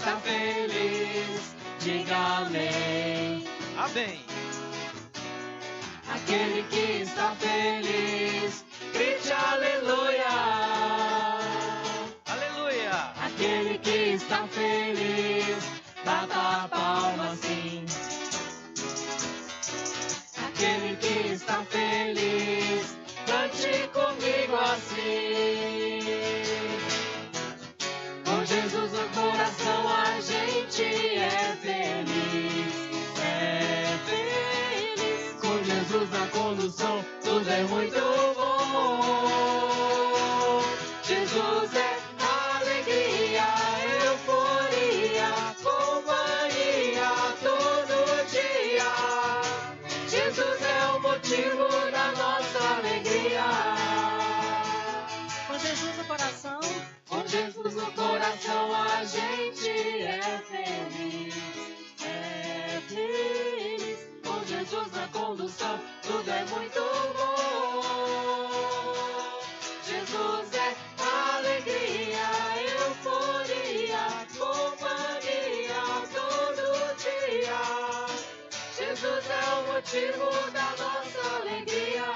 está feliz, diga amém. Amém. Aquele que está feliz, grite aleluia. Aleluia. Aquele que está feliz, bata a palma sim. Aquele que está feliz, cante comigo assim. Com Jesus no coração a gente é feliz, é feliz. Com Jesus na condução tudo é muito bom. Jesus é alegria, euforia, companhia todo dia. Jesus é o motivo da nossa alegria. Com Jesus no coração, Com Jesus no coração a gente é feliz, é feliz. Com Jesus na condução tudo é muito bom. Jesus é alegria, euforia, companhia todo dia. Jesus é o motivo da nossa alegria.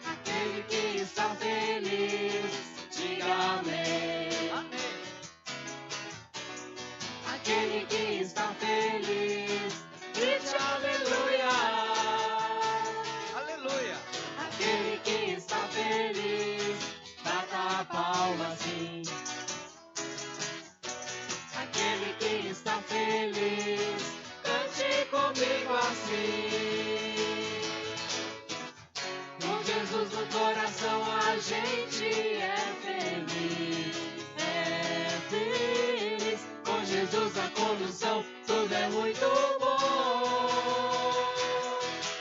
Aquele que está feliz, diga amém. Amém. Aquele que está feliz, grite aleluia. Aleluia. Aquele que está feliz, bata a palma sim. Aquele que está feliz, cante comigo assim. Com Jesus no coração a gente é feliz, é feliz. Com Jesus na condução tudo é muito bom.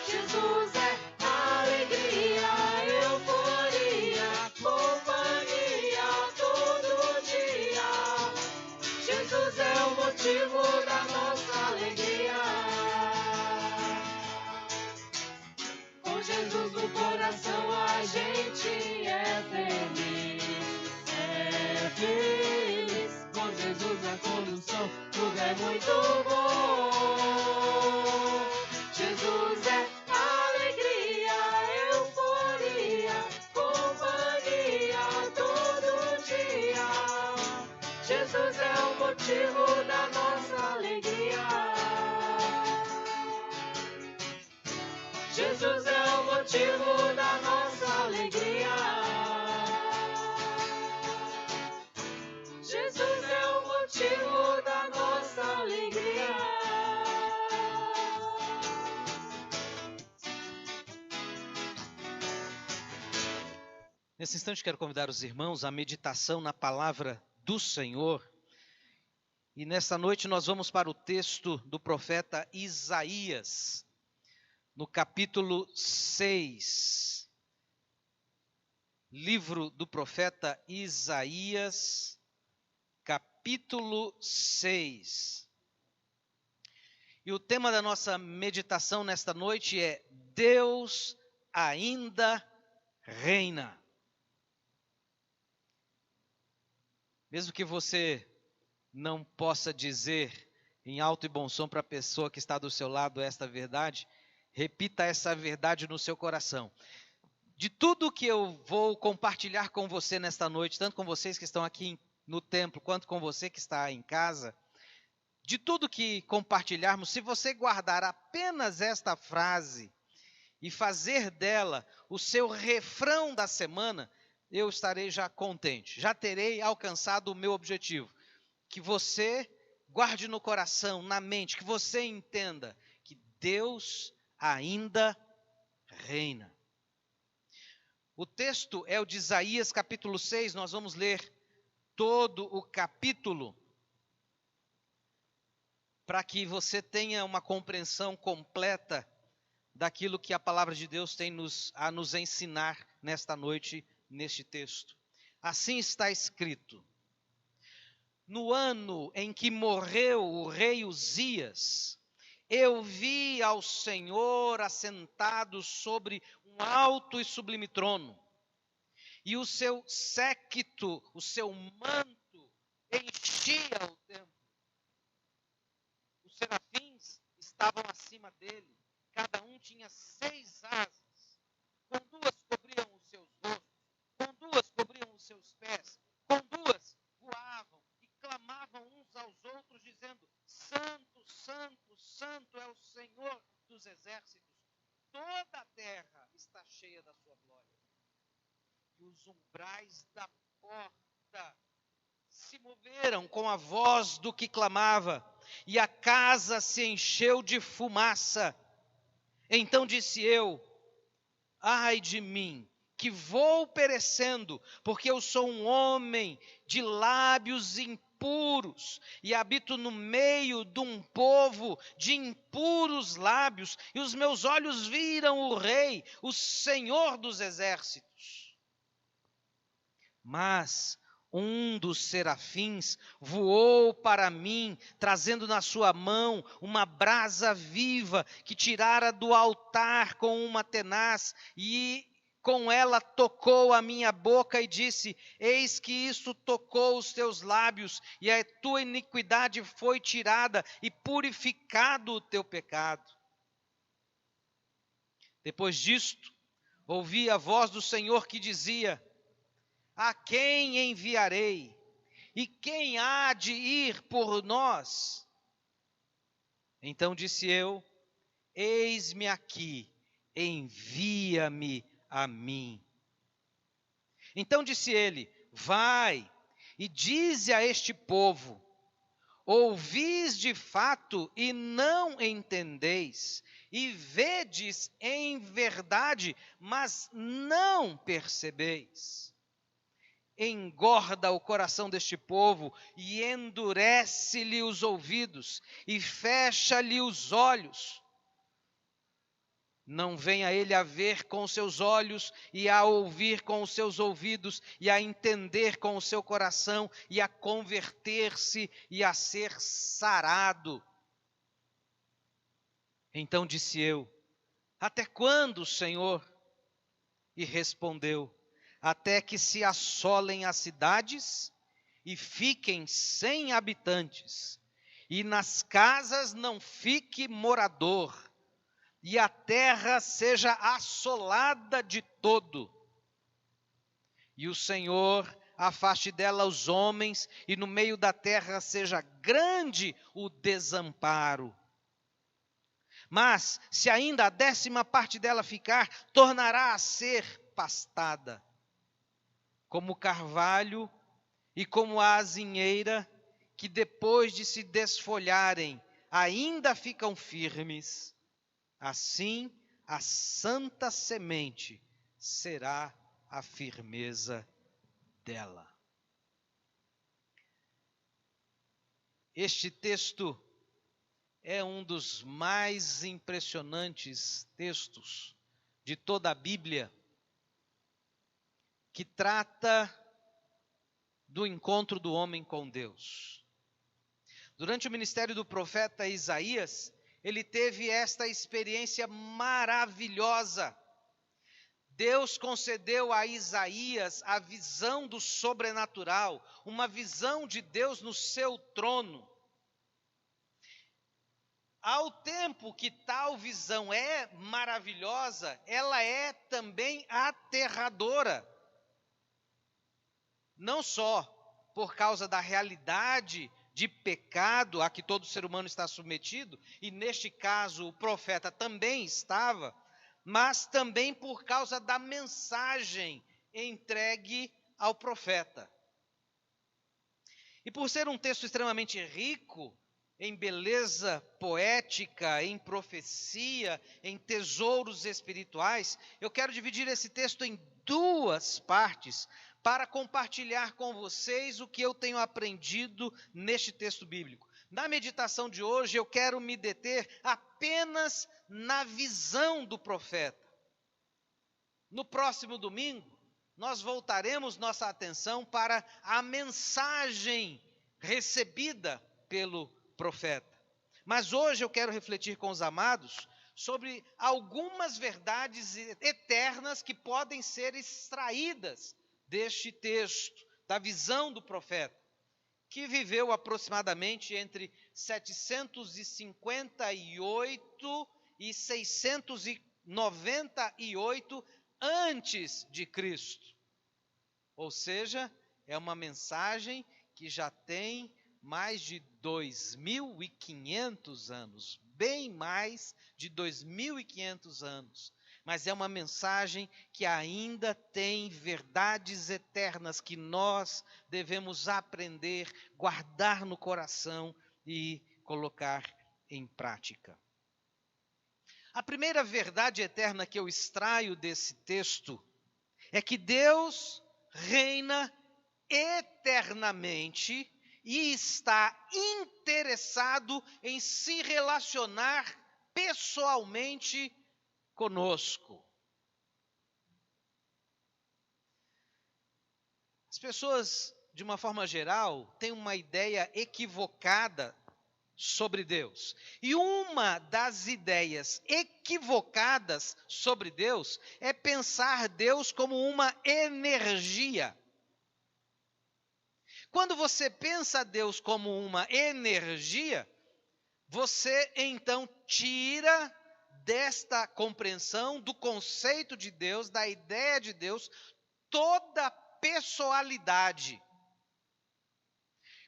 Jesus é alegria, euforia, companhia todo dia. Jesus é o motivo da nossa alegria. Com Jesus no coração a gente é feliz, é feliz. Com Jesus na condução tudo é muito bom. Jesus é alegria, euforia, companhia todo dia. Jesus é o motivo da nossa alegria. Jesus é o motivo da nossa alegria. Jesus é o motivo da nossa alegria. Nesse instante quero convidar os irmãos à meditação na palavra do Senhor. E nesta noite nós vamos para o texto do profeta Isaías, no capítulo 6. Livro do profeta Isaías, capítulo 6. E o tema da nossa meditação nesta noite é: Deus ainda reina. Mesmo que você não possa dizer em alto e bom som para a pessoa que está do seu lado esta verdade, repita essa verdade no seu coração. De tudo que eu vou compartilhar com você nesta noite, tanto com vocês que estão aqui no templo, quanto com você que está em casa, de tudo que compartilharmos, se você guardar apenas esta frase e fazer dela o seu refrão da semana, eu estarei já contente, já terei alcançado o meu objetivo. Que você guarde no coração, na mente, que você entenda que Deus ainda reina. O texto é o de Isaías capítulo 6, nós vamos ler todo o capítulo, para que você tenha uma compreensão completa daquilo que a palavra de Deus tem a nos ensinar nesta noite, neste texto. Assim está escrito: no ano em que morreu o rei Uzias, eu vi ao Senhor assentado sobre um alto e sublime trono, e o seu séquito, o seu manto, enchia o templo. Os serafins estavam acima dele, cada um tinha 6 asas, com 2 cobriam os seus rostos, com 2 cobriam os seus pés, com 2 voavam e clamavam uns aos outros, dizendo: Santo, Santo, Santo é o Senhor dos exércitos, toda a terra está cheia da sua glória. E os umbrais da porta se moveram com a voz do que clamava, e a casa se encheu de fumaça. Então disse eu: ai de mim, que vou perecendo, porque eu sou um homem de lábios impuros, e habito no meio de um povo de impuros lábios, e os meus olhos viram o Rei, o Senhor dos exércitos. Mas um dos serafins voou para mim, trazendo na sua mão uma brasa viva que tirara do altar com uma tenaz, e com ela tocou a minha boca e disse: eis que isso tocou os teus lábios, e a tua iniquidade foi tirada, e purificado o teu pecado. Depois disto, ouvi a voz do Senhor que dizia: a quem enviarei? E quem há de ir por nós? Então disse eu: eis-me aqui, envia-me a mim. Então disse ele: vai e dize a este povo: ouvis de fato e não entendeis, e vedes em verdade, mas não percebeis. Engorda o coração deste povo e endurece-lhe os ouvidos e fecha-lhe os olhos. Não venha ele a ver com os seus olhos e a ouvir com os seus ouvidos e a entender com o seu coração e a converter-se e a ser sarado. Então disse eu: até quando, Senhor? E respondeu: até que se assolem as cidades e fiquem sem habitantes, e nas casas não fique morador, e a terra seja assolada de todo. E o Senhor afaste dela os homens, e no meio da terra seja grande o desamparo. Mas, se ainda a 10ª parte dela ficar, tornará a ser pastada, como o carvalho e como a azinheira, que depois de se desfolharem, ainda ficam firmes. Assim, a santa semente será a firmeza dela. Este texto é um dos mais impressionantes textos de toda a Bíblia, que trata do encontro do homem com Deus. Durante o ministério do profeta Isaías, ele teve esta experiência maravilhosa. Deus concedeu a Isaías a visão do sobrenatural, uma visão de Deus no seu trono. Ao tempo que tal visão é maravilhosa, ela é também aterradora. Não só por causa da realidade de pecado a que todo ser humano está submetido, e neste caso o profeta também estava, mas também por causa da mensagem entregue ao profeta. E por ser um texto extremamente rico em beleza poética, em profecia, em tesouros espirituais, eu quero dividir esse texto em 2 partes, para compartilhar com vocês o que eu tenho aprendido neste texto bíblico. Na meditação de hoje, eu quero me deter apenas na visão do profeta. No próximo domingo, nós voltaremos nossa atenção para a mensagem recebida pelo profeta. Mas hoje eu quero refletir com os amados sobre algumas verdades eternas que podem ser extraídas deste texto, da visão do profeta, que viveu aproximadamente entre 758 e 698 antes de Cristo. Ou seja, é uma mensagem que já tem mais de 2.500 anos, bem mais de 2.500 anos. Mas é uma mensagem que ainda tem verdades eternas que nós devemos aprender, guardar no coração e colocar em prática. A primeira verdade eterna que eu extraio desse texto é que Deus reina eternamente e está interessado em se relacionar pessoalmente conosco. As pessoas, de uma forma geral, têm uma ideia equivocada sobre Deus. E uma das ideias equivocadas sobre Deus é pensar Deus como uma energia. Quando você pensa Deus como uma energia, você então tira desta compreensão do conceito de Deus, da ideia de Deus, toda a pessoalidade.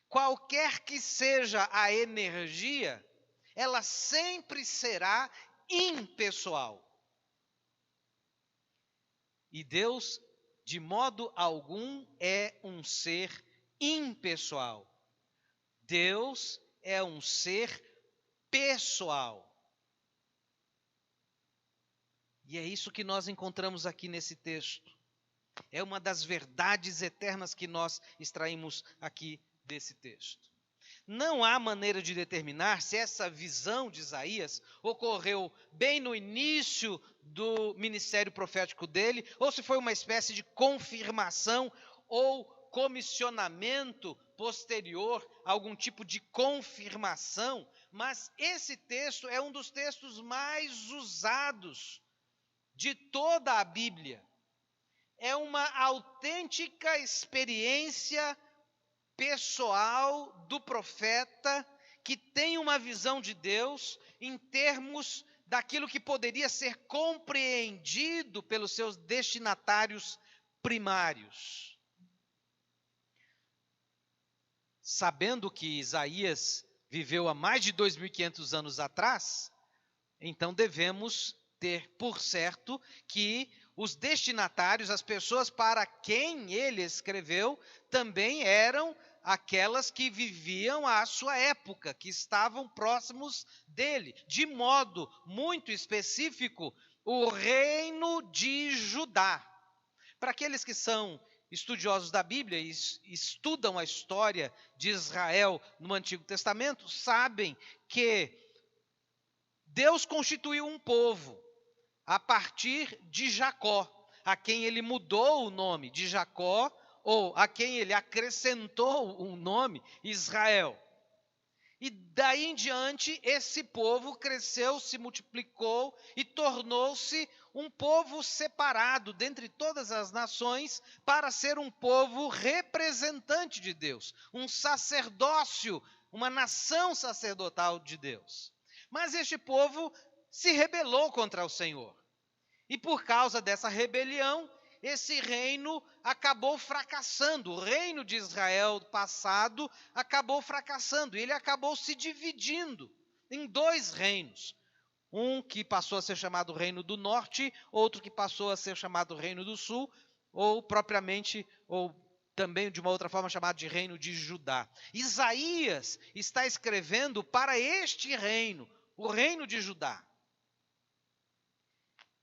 Qualquer que seja a energia, ela sempre será impessoal. E Deus, de modo algum, é um ser impessoal. Deus é um ser pessoal. E é isso que nós encontramos aqui nesse texto. É uma das verdades eternas que nós extraímos aqui desse texto. Não há maneira de determinar se essa visão de Isaías ocorreu bem no início do ministério profético dele, ou se foi uma espécie de confirmação ou comissionamento posterior, algum tipo de confirmação, mas esse texto é um dos textos mais usados de toda a Bíblia. É uma autêntica experiência pessoal do profeta que tem uma visão de Deus em termos daquilo que poderia ser compreendido pelos seus destinatários primários. Sabendo que Isaías viveu há mais de 2.500 anos atrás, então devemos ter por certo que os destinatários, as pessoas para quem ele escreveu, também eram aquelas que viviam à sua época, que estavam próximos dele, de modo muito específico, o reino de Judá. Para aqueles que são estudiosos da Bíblia e estudam a história de Israel no Antigo Testamento, sabem que Deus constituiu um povo a partir de Jacó, a quem ele mudou o nome de Jacó, ou a quem ele acrescentou o nome Israel. E daí em diante, esse povo cresceu, se multiplicou e tornou-se um povo separado dentre todas as nações para ser um povo representante de Deus, um sacerdócio, uma nação sacerdotal de Deus. Mas este povo se rebelou contra o Senhor. E por causa dessa rebelião, esse reino acabou fracassando. O reino de Israel passado acabou fracassando. E ele acabou se dividindo em dois reinos. Um que passou a ser chamado Reino do Norte, outro que passou a ser chamado Reino do Sul, ou propriamente, ou também de uma outra forma chamado de Reino de Judá. Isaías está escrevendo para este reino, o Reino de Judá.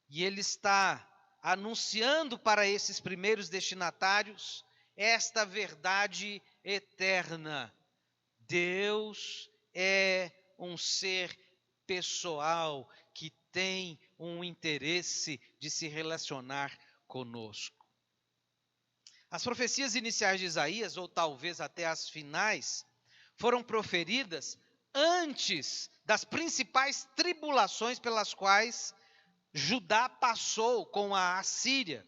E ele está anunciando para esses primeiros destinatários esta verdade eterna. Deus é um ser pessoal que tem um interesse de se relacionar conosco. As profecias iniciais de Isaías, ou talvez até as finais, foram proferidas antes das principais tribulações pelas quais Judá passou com a Assíria.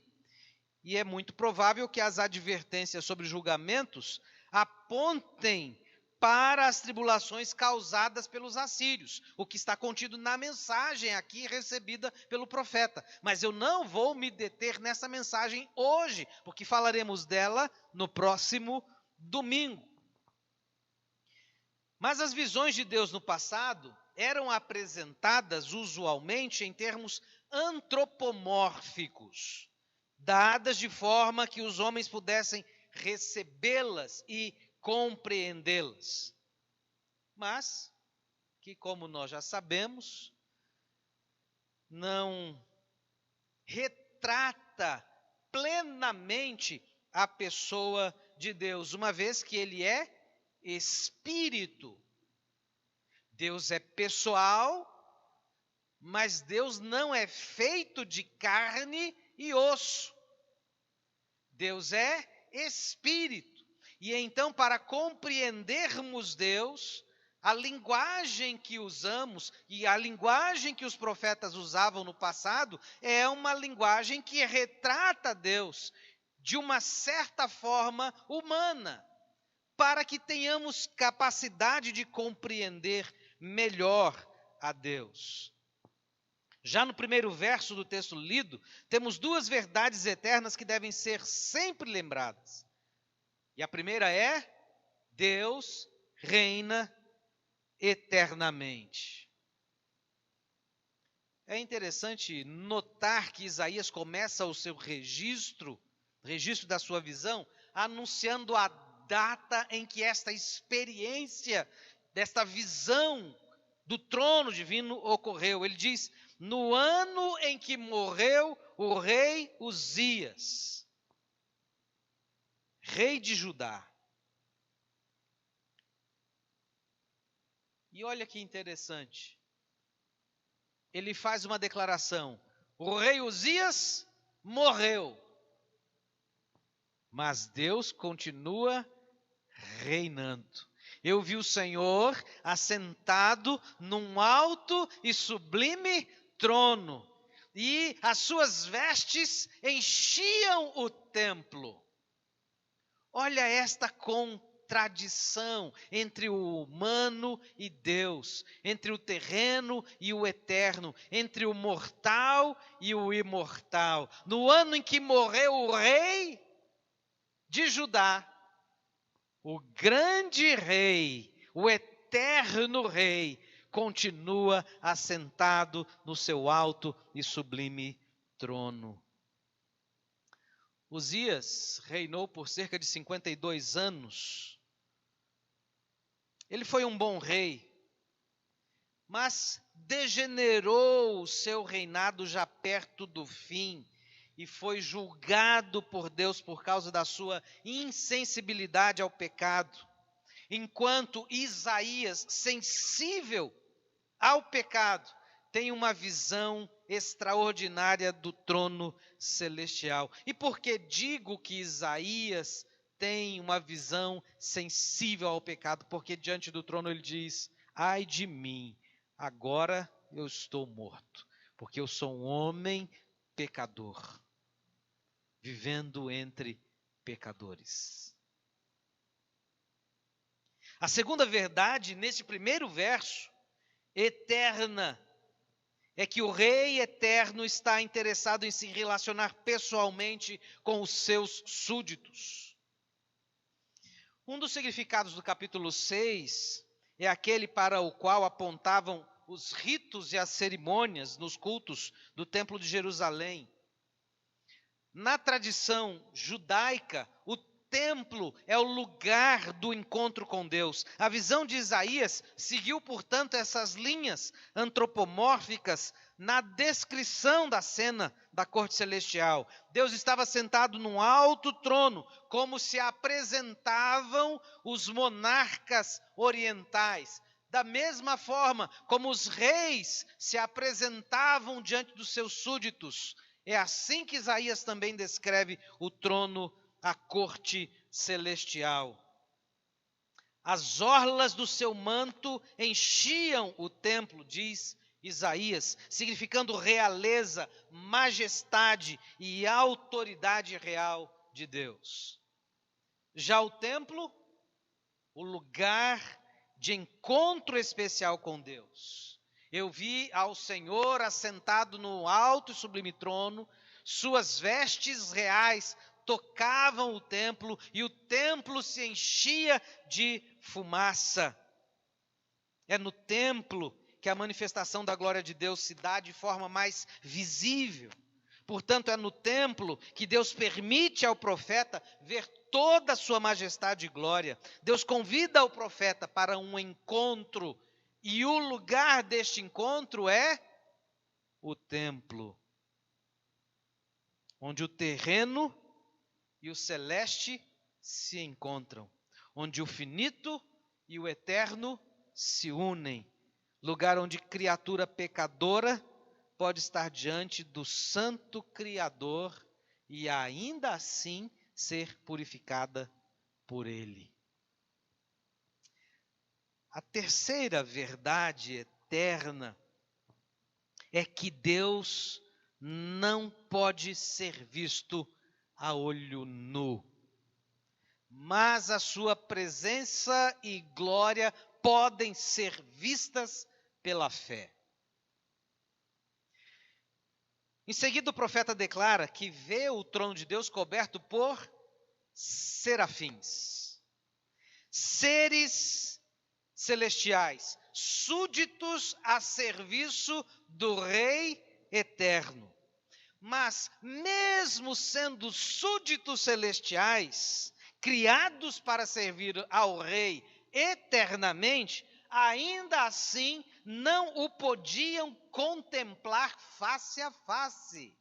e é muito provável que as advertências sobre julgamentos apontem para as tribulações causadas pelos assírios, o que está contido na mensagem aqui recebida pelo profeta. Mas eu não vou me deter nessa mensagem hoje, porque falaremos dela no próximo domingo. Mas as visões de Deus no passado eram apresentadas usualmente em termos antropomórficos, dadas de forma que os homens pudessem recebê-las e compreendê-las. Mas que, como nós já sabemos, não retrata plenamente a pessoa de Deus, uma vez que ele é espírito. Deus é pessoal, mas Deus não é feito de carne e osso. Deus é espírito. E então, para compreendermos Deus, a linguagem que usamos e a linguagem que os profetas usavam no passado é uma linguagem que retrata Deus de uma certa forma humana, para que tenhamos capacidade de compreender melhor a Deus. Já no primeiro verso do texto lido, temos duas verdades eternas que devem ser sempre lembradas. E a primeira é: Deus reina eternamente. É interessante notar que Isaías começa o seu registro da sua visão, anunciando a data em que esta experiência, desta visão do trono divino ocorreu. Ele diz: no ano em que morreu o rei Uzias, rei de Judá. E olha que interessante. Ele faz uma declaração: o rei Uzias morreu, mas Deus continua reinando. Eu vi o Senhor assentado num alto e sublime trono, e as suas vestes enchiam o templo. Olha esta contradição entre o humano e Deus, entre o terreno e o eterno, entre o mortal e o imortal. No ano em que morreu o rei de Judá, o grande rei, o eterno rei, continua assentado no seu alto e sublime trono. Uzias reinou por cerca de 52 anos. Ele foi um bom rei, mas degenerou o seu reinado já perto do fim e foi julgado por Deus por causa da sua insensibilidade ao pecado. Enquanto Isaías, sensível ao pecado, tem uma visão extraordinária do trono celestial. E por que digo que Isaías tem uma visão sensível ao pecado? Porque diante do trono ele diz: ai de mim, agora eu estou morto, porque eu sou um homem pecador, vivendo entre pecadores. A segunda verdade, nesse primeiro verso, eterna, é que o Rei eterno está interessado em se relacionar pessoalmente com os seus súditos. Um dos significados do capítulo 6 é aquele para o qual apontavam os ritos e as cerimônias nos cultos do Templo de Jerusalém. Na tradição judaica, o templo é o lugar do encontro com Deus. A visão de Isaías seguiu, portanto, essas linhas antropomórficas na descrição da cena da corte celestial. Deus estava sentado num alto trono, como se apresentavam os monarcas orientais. Da mesma forma como os reis se apresentavam diante dos seus súditos, é assim que Isaías também descreve o trono, a corte celestial. As orlas do seu manto enchiam o templo, diz Isaías, significando realeza, majestade e autoridade real de Deus. Já o templo, o lugar de encontro especial com Deus. Eu vi ao Senhor assentado no alto e sublime trono, suas vestes reais tocavam o templo e o templo se enchia de fumaça. É no templo que a manifestação da glória de Deus se dá de forma mais visível. Portanto, é no templo que Deus permite ao profeta ver toda a sua majestade e glória. Deus convida o profeta para um encontro, e o lugar deste encontro é o templo, onde o terreno e o celeste se encontram, onde o finito e o eterno se unem, lugar onde criatura pecadora pode estar diante do santo Criador e ainda assim ser purificada por Ele. A terceira verdade eterna é que Deus não pode ser visto a olho nu, mas a sua presença e glória podem ser vistas pela fé. Em seguida, o profeta declara que vê o trono de Deus coberto por serafins, seres celestiais, súditos a serviço do Rei eterno. Mas, mesmo sendo súditos celestiais, criados para servir ao Rei eternamente, ainda assim não o podiam contemplar face a face.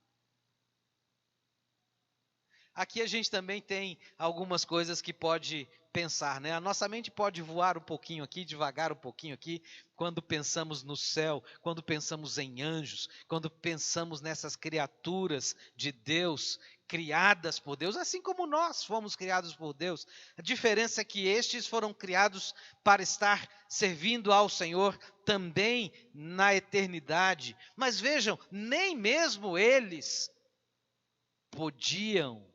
Aqui a gente também tem algumas coisas que pode pensar, né? A nossa mente pode voar um pouquinho aqui, devagar um pouquinho aqui, quando pensamos no céu, quando pensamos em anjos, quando pensamos nessas criaturas de Deus, criadas por Deus, assim como nós fomos criados por Deus. A diferença é que estes foram criados para estar servindo ao Senhor também na eternidade. Mas vejam, nem mesmo eles podiam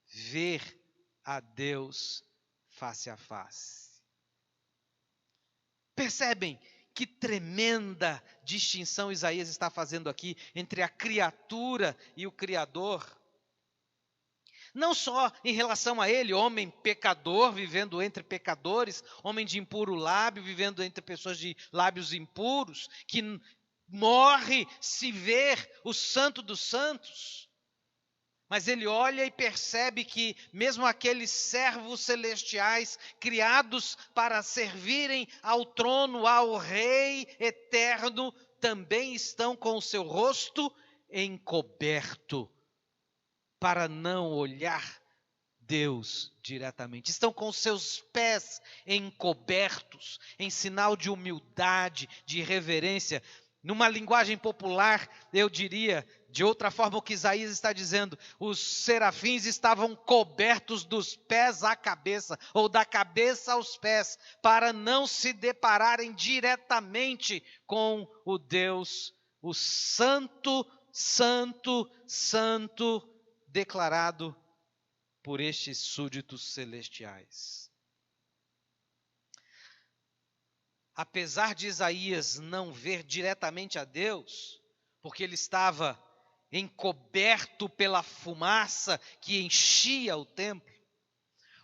ver a Deus face a face. Percebem que tremenda distinção Isaías está fazendo aqui entre a criatura e o Criador? Não só em relação a ele, homem pecador, vivendo entre pecadores, homem de impuro lábio, vivendo entre pessoas de lábios impuros, que morre se ver o Santo dos Santos. Mas ele olha e percebe que mesmo aqueles servos celestiais, criados para servirem ao trono, ao Rei eterno, também estão com o seu rosto encoberto, para não olhar Deus diretamente. Estão com seus pés encobertos, em sinal de humildade, de reverência. Numa linguagem popular, eu diria, de outra forma, o que Isaías está dizendo, os serafins estavam cobertos dos pés à cabeça, ou da cabeça aos pés, para não se depararem diretamente com o Deus, o Santo, Santo, Santo, declarado por estes súditos celestiais. Apesar de Isaías não ver diretamente a Deus, porque ele estava encoberto pela fumaça que enchia o templo,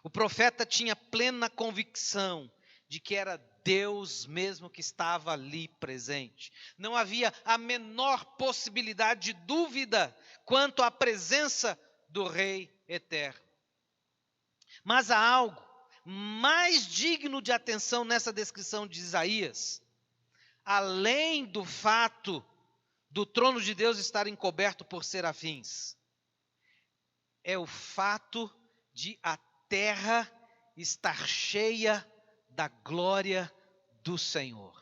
o profeta tinha plena convicção de que era Deus mesmo que estava ali presente. Não havia a menor possibilidade de dúvida quanto à presença do Rei eterno. Mas há algo mais digno de atenção nessa descrição de Isaías, além do fato do trono de Deus estar encoberto por serafins, é o fato de a terra estar cheia da glória do Senhor.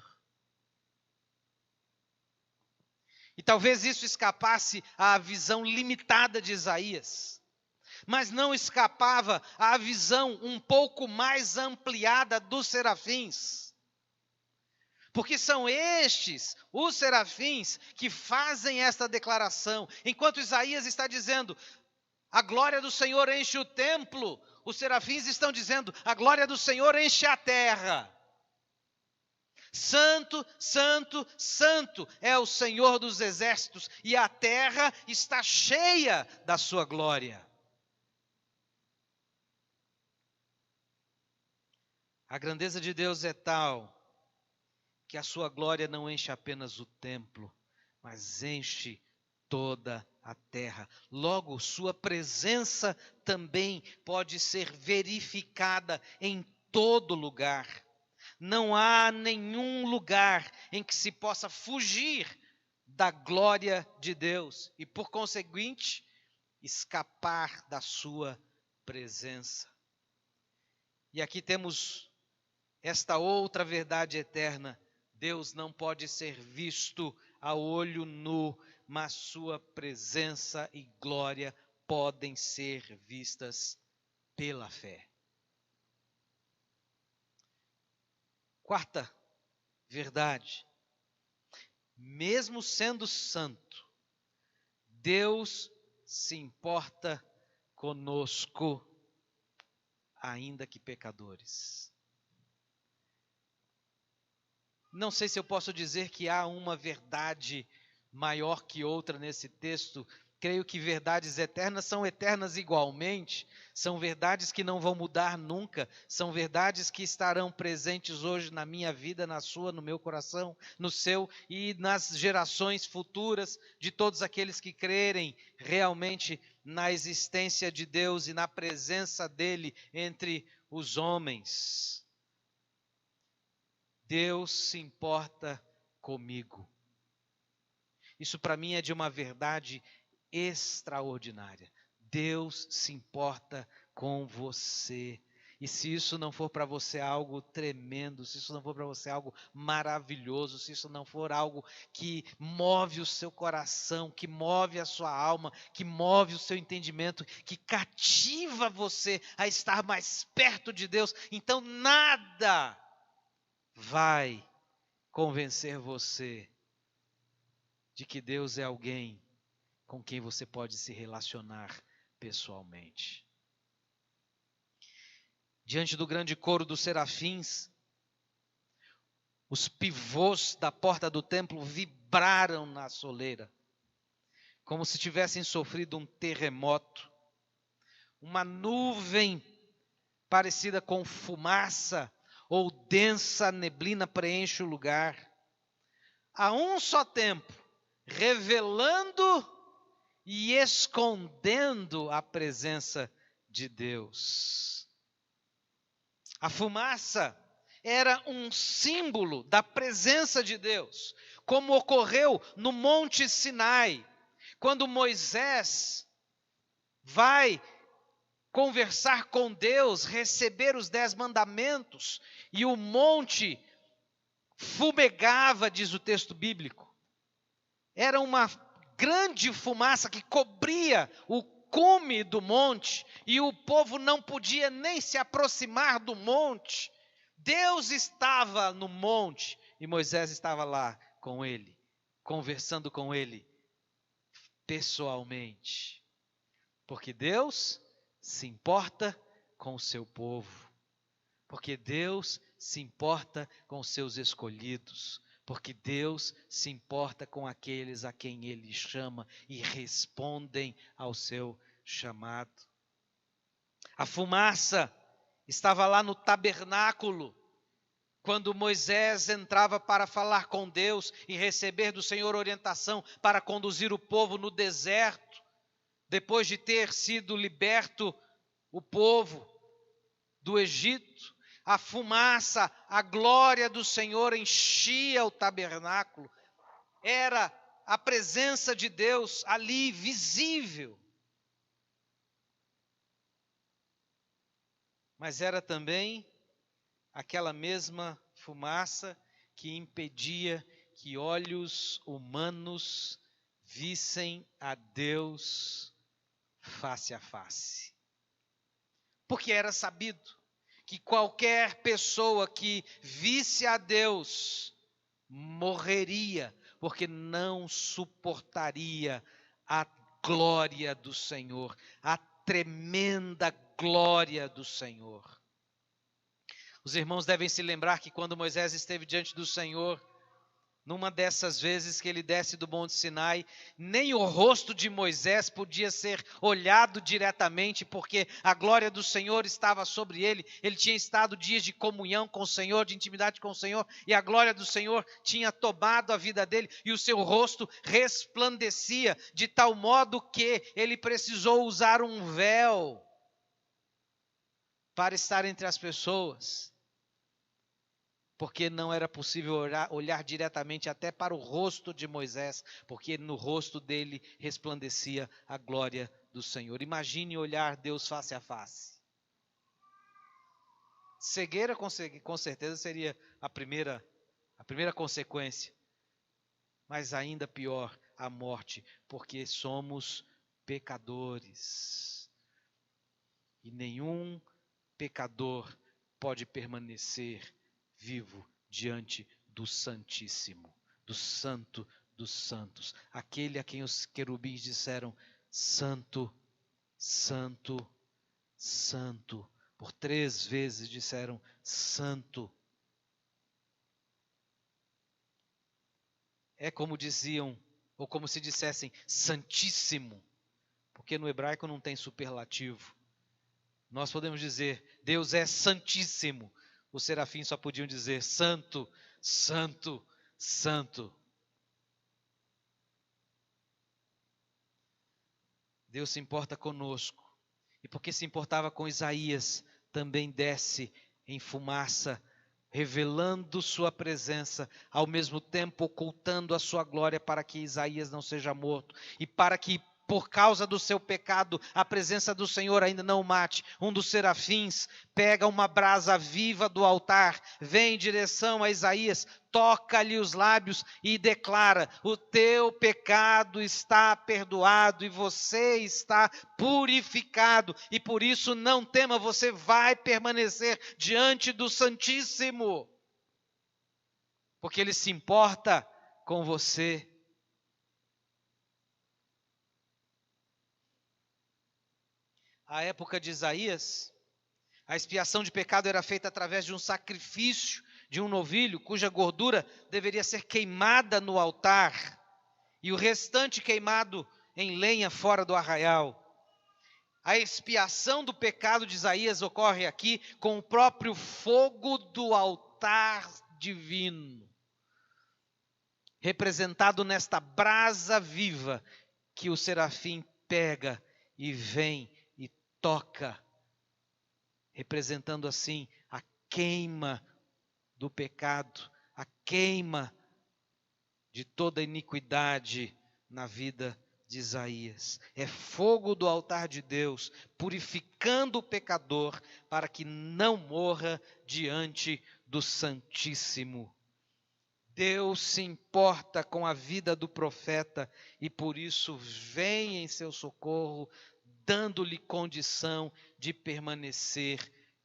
E talvez isso escapasse à visão limitada de Isaías, mas não escapava à visão um pouco mais ampliada dos serafins. Porque são estes, os serafins, que fazem esta declaração. Enquanto Isaías está dizendo, a glória do Senhor enche o templo, os serafins estão dizendo, a glória do Senhor enche a terra. Santo, santo, santo é o Senhor dos exércitos, e a terra está cheia da sua glória. A grandeza de Deus é tal que a sua glória não enche apenas o templo, mas enche toda a terra. Logo, sua presença também pode ser verificada em todo lugar. Não há nenhum lugar em que se possa fugir da glória de Deus e, por conseguinte, escapar da sua presença. E aqui temos esta outra verdade eterna. Deus não pode ser visto a olho nu, mas sua presença e glória podem ser vistas pela fé. Quarta verdade. Mesmo sendo santo, Deus se importa conosco, ainda que pecadores. Não sei se eu posso dizer que há uma verdade maior que outra nesse texto. Creio que verdades eternas são eternas igualmente. São verdades que não vão mudar nunca. São verdades que estarão presentes hoje na minha vida, na sua, no meu coração, no seu e nas gerações futuras de todos aqueles que crerem realmente na existência de Deus e na presença dele entre os homens. Deus se importa comigo. Isso para mim é de uma verdade extraordinária. Deus se importa com você. E se isso não for para você algo tremendo, se isso não for para você algo maravilhoso, se isso não for algo que move o seu coração, que move a sua alma, que move o seu entendimento, que cativa você a estar mais perto de Deus, então nada vai convencer você de que Deus é alguém com quem você pode se relacionar pessoalmente. Diante do grande coro dos serafins, os pivôs da porta do templo vibraram na soleira, como se tivessem sofrido um terremoto. Uma nuvem parecida com fumaça ou densa neblina preenche o lugar. A um só tempo, revelando e escondendo a presença de Deus. A fumaça era um símbolo da presença de Deus, como ocorreu no Monte Sinai, quando Moisés vai conversar com Deus, receber os 10 mandamentos, e o monte fumegava, diz o texto bíblico. Era uma grande fumaça que cobria o cume do monte, e o povo não podia nem se aproximar do monte. Deus estava no monte, e Moisés estava lá com ele, conversando com ele pessoalmente. Porque Deus se importa com o seu povo. Porque Deus se importa com os seus escolhidos. Porque Deus se importa com aqueles a quem Ele chama e respondem ao seu chamado. A fumaça estava lá no tabernáculo, quando Moisés entrava para falar com Deus e receber do Senhor orientação para conduzir o povo no deserto, depois de ter sido liberto o povo do Egito. A fumaça, a glória do Senhor enchia o tabernáculo. Era a presença de Deus ali visível. Mas era também aquela mesma fumaça que impedia que olhos humanos vissem a Deus face a face. Porque era sabido que qualquer pessoa que visse a Deus morreria, porque não suportaria a glória do Senhor, a tremenda glória do Senhor. Os irmãos devem se lembrar que quando Moisés esteve diante do Senhor, numa dessas vezes que ele desce do Monte Sinai, nem o rosto de Moisés podia ser olhado diretamente, porque a glória do Senhor estava sobre ele. Ele tinha estado dias de comunhão com o Senhor, de intimidade com o Senhor, e a glória do Senhor tinha tomado a vida dele, e o seu rosto resplandecia, de tal modo que ele precisou usar um véu para estar entre as pessoas, porque não era possível olhar diretamente até para o rosto de Moisés, porque no rosto dele resplandecia a glória do Senhor. Imagine olhar Deus face a face. Cegueira com certeza seria a primeira consequência, mas ainda pior, a morte, porque somos pecadores. E nenhum pecador pode permanecer vivo diante do Santíssimo, do Santo dos Santos, aquele a quem os querubins disseram: Santo, Santo, Santo. Por 3 vezes disseram: Santo. É como diziam, ou como se dissessem, Santíssimo, porque no hebraico não tem superlativo. Nós podemos dizer: Deus é Santíssimo. Os serafins só podiam dizer: Santo, Santo, Santo. Deus se importa conosco. E porque se importava com Isaías, também desce em fumaça, revelando sua presença, ao mesmo tempo ocultando a sua glória, para que Isaías não seja morto, e para que, por causa do seu pecado, a presença do Senhor ainda não o mate. Um dos serafins pega uma brasa viva do altar, vem em direção a Isaías, toca-lhe os lábios e declara: o teu pecado está perdoado e você está purificado, e por isso não tema, você vai permanecer diante do Santíssimo, porque Ele se importa com você. A época de Isaías, a expiação de pecado era feita através de um sacrifício de um novilho, cuja gordura deveria ser queimada no altar, e o restante queimado em lenha fora do arraial. A expiação do pecado de Isaías ocorre aqui com o próprio fogo do altar divino, representado nesta brasa viva que o serafim pega e vem e toca, representando assim a queima do pecado, a queima de toda iniquidade na vida de Isaías. É fogo do altar de Deus, purificando o pecador para que não morra diante do Santíssimo. Deus se importa com a vida do profeta e por isso vem em seu socorro, dando-lhe condição de permanecer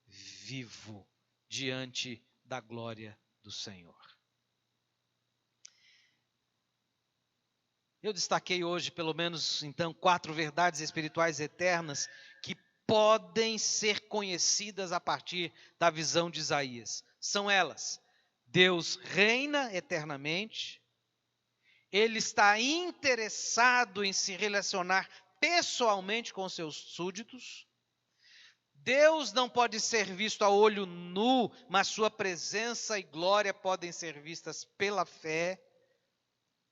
vivo diante da glória do Senhor. Eu destaquei hoje, pelo menos, então, 4 verdades espirituais eternas que podem ser conhecidas a partir da visão de Isaías. São elas: Deus reina eternamente, Ele está interessado em se relacionar pessoalmente com seus súditos. Deus não pode ser visto a olho nu, mas sua presença e glória podem ser vistas pela fé.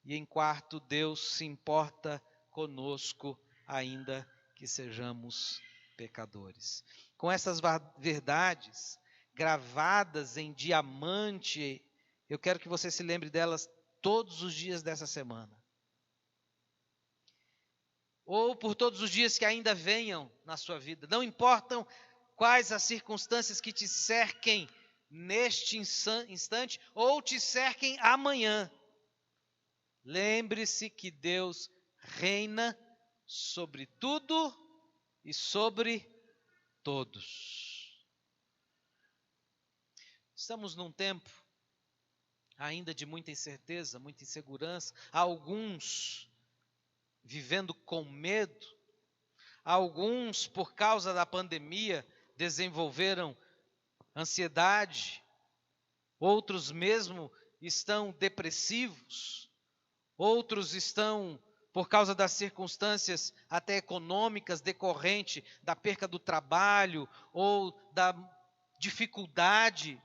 E em quarto, Deus se importa conosco, ainda que sejamos pecadores. Com essas verdades gravadas em diamante, eu quero que você se lembre delas todos os dias dessa semana. Ou por todos os dias que ainda venham na sua vida. Não importam quais as circunstâncias que te cerquem neste instante ou te cerquem amanhã. Lembre-se que Deus reina sobre tudo e sobre todos. Estamos num tempo ainda de muita incerteza, muita insegurança, alguns vivendo com medo, alguns por causa da pandemia desenvolveram ansiedade, outros mesmo estão depressivos, outros estão por causa das circunstâncias até econômicas decorrente da perca do trabalho ou da dificuldade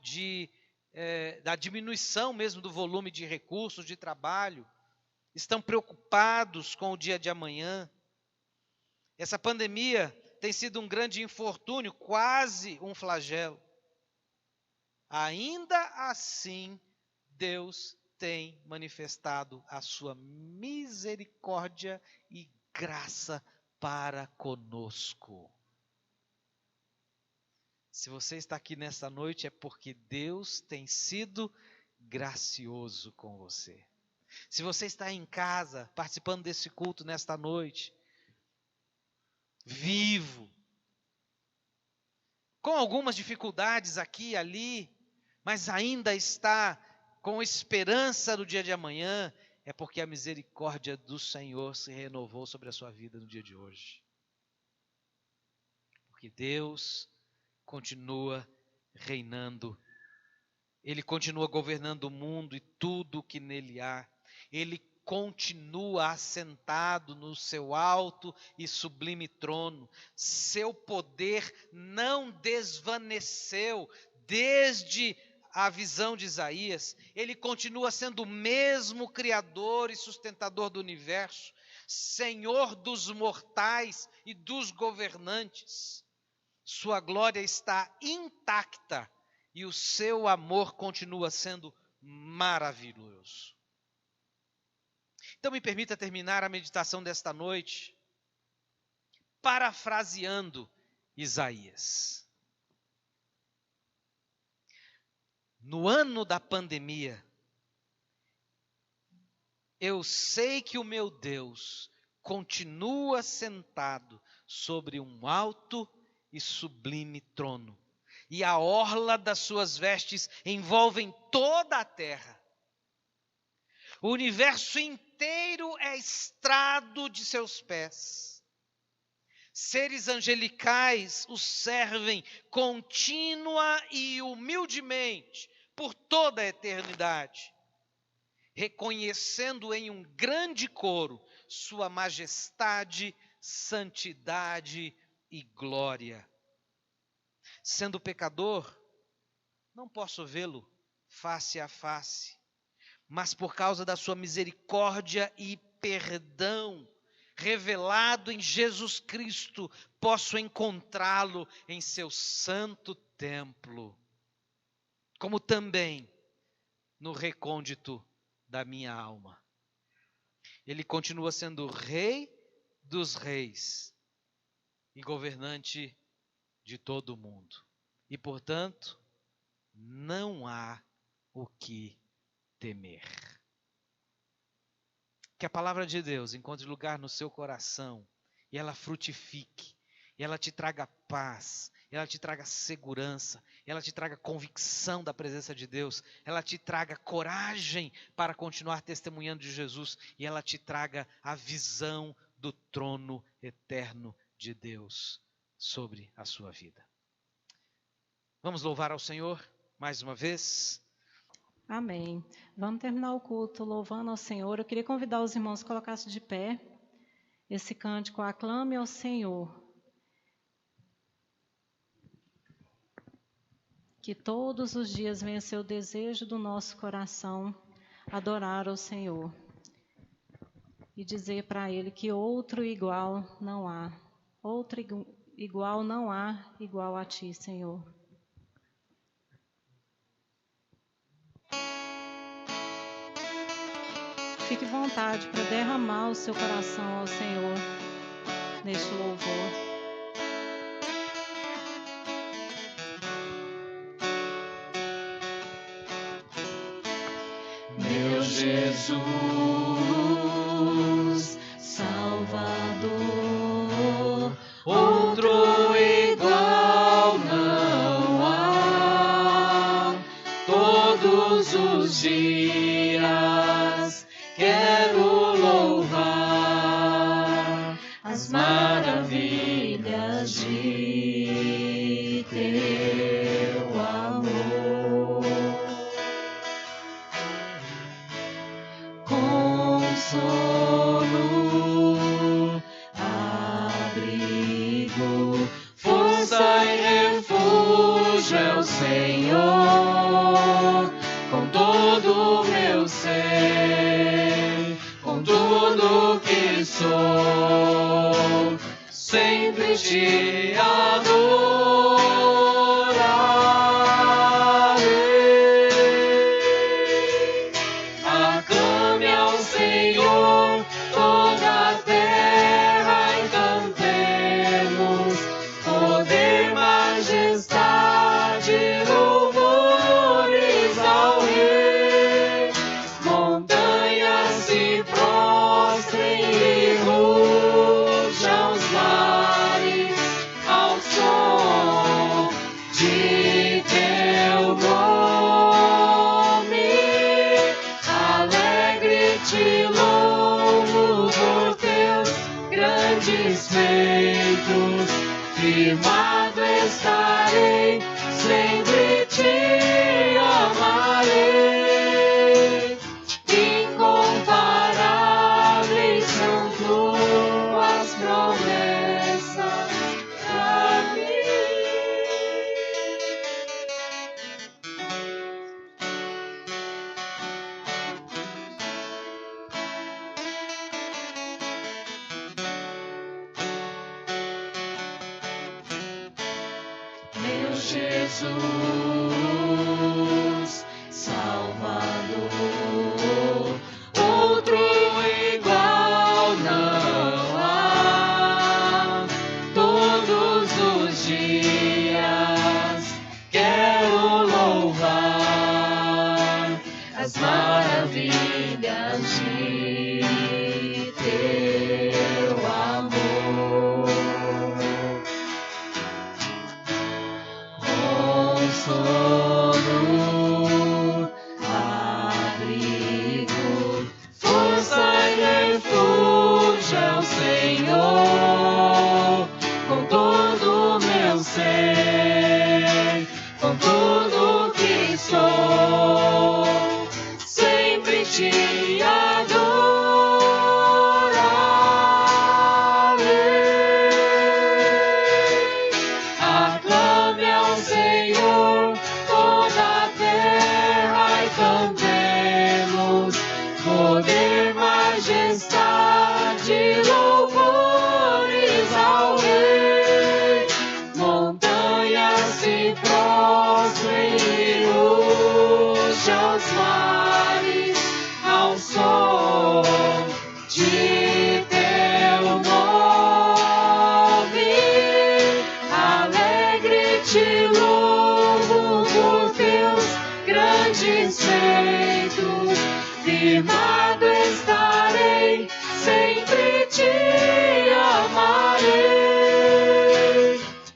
da diminuição mesmo do volume de recursos de trabalho, estão preocupados com o dia de amanhã. Essa pandemia tem sido um grande infortúnio, quase um flagelo. Ainda assim, Deus tem manifestado a sua misericórdia e graça para conosco. Se você está aqui nessa noite é porque Deus tem sido gracioso com você. Se você está em casa, participando desse culto nesta noite, vivo, com algumas dificuldades aqui e ali, mas ainda está com esperança do dia de amanhã, é porque a misericórdia do Senhor se renovou sobre a sua vida no dia de hoje. Porque Deus continua reinando, Ele continua governando o mundo e tudo o que nele há. Ele continua assentado no seu alto e sublime trono. Seu poder não desvaneceu desde a visão de Isaías. Ele continua sendo o mesmo Criador e sustentador do universo, Senhor dos mortais e dos governantes. Sua glória está intacta e o seu amor continua sendo maravilhoso. Então me permita terminar a meditação desta noite parafraseando Isaías. No ano da pandemia, eu sei que o meu Deus continua sentado sobre um alto e sublime trono, e a orla das suas vestes envolvem toda a terra. O universo inteiro é estrado de seus pés. Seres angelicais o servem contínua e humildemente por toda a eternidade, reconhecendo em um grande coro sua majestade, santidade e glória. Sendo pecador, não posso vê-lo face a face, mas por causa da sua misericórdia e perdão, revelado em Jesus Cristo, posso encontrá-lo em seu santo templo, como também no recôndito da minha alma. Ele continua sendo Rei dos reis e governante de todo o mundo. E, portanto, não há o que temer. Que a palavra de Deus encontre lugar no seu coração e ela frutifique, e ela te traga paz, ela te traga segurança, ela te traga convicção da presença de Deus, ela te traga coragem para continuar testemunhando de Jesus e ela te traga a visão do trono eterno de Deus sobre a sua vida. Vamos louvar ao Senhor mais uma vez. Amém. Vamos terminar o culto louvando ao Senhor. Eu queria convidar os irmãos a colocar-se de pé. Esse cântico, aclame ao Senhor. Que todos os dias venha ser o desejo do nosso coração adorar ao Senhor. E dizer para Ele que outro igual não há. Outro igual não há igual a Ti, Senhor. Fique à vontade para derramar o seu coração ao Senhor neste louvor. Meu Jesus, Salvador, outro igual não há. Todos todos os dias quero louvar as maravilhas de teu amor. Consolo, abrigo, força e refúgio é o Senhor, com todo o meu ser, com tudo que sou, sempre te adorarei. Aclame ao Senhor toda a terra e cantemos poder, majestade, louvores ao Rei. Montanhas se prostrem e rujam os mares ao som de teu nome. Alegre te louvo por teus grandes feitos, firmado estarei, sempre te amarei. Incomparáveis são tuas promessas pra mim. Meu Jesus, Salvador, outro igual não há. Todos os dias quero louvar as maravilhas de teu amor. Consolo, abrigo, força e refúgio é o Senhor, com todo o meu ser, com tudo que sou, sempre te adorarei. Aclame ao Senhor toda a terra e cantemos poder, majestade, louvores ao Rei. Montanhas se prostrem e rujam os mares ao som de teu nome. Alegre te louvo por teus grandes feitos, firmado estarei, sempre te amarei.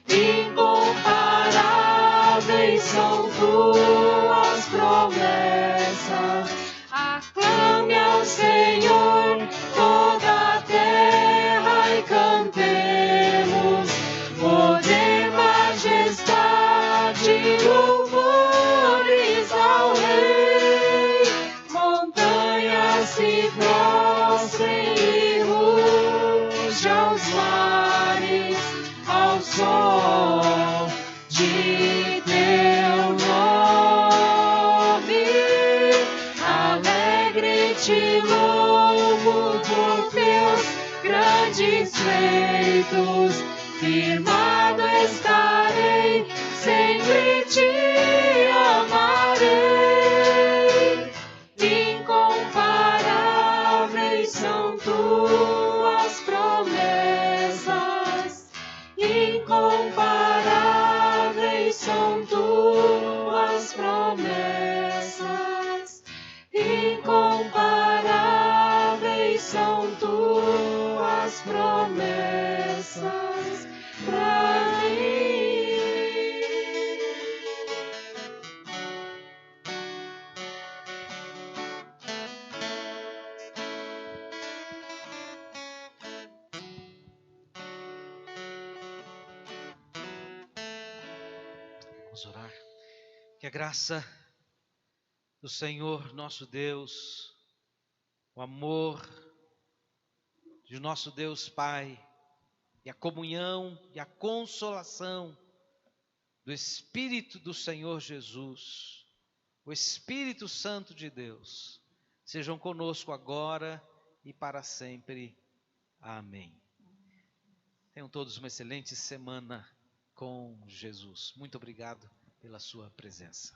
Incomparáveis são tuas promessas. Aclame ao Senhor toda a terra e cantemos poder, majestade, louvores ao Rei. Montanhas se prostrem e rujam os mares ao som de teu nome. Alegre te louvo por teus grandes feitos, firmado estarei, sempre te amarei. Incomparáveis são tuas promessas, incomparáveis são tuas promessas, incomparáveis são tuas promessas pra mim. Vamos orar. Que a graça do Senhor nosso Deus, o amor de nosso Deus Pai, e a comunhão e a consolação do Espírito do Senhor Jesus, o Espírito Santo de Deus, sejam conosco agora e para sempre. Amém. Tenham todos uma excelente semana com Jesus. Muito obrigado pela sua presença.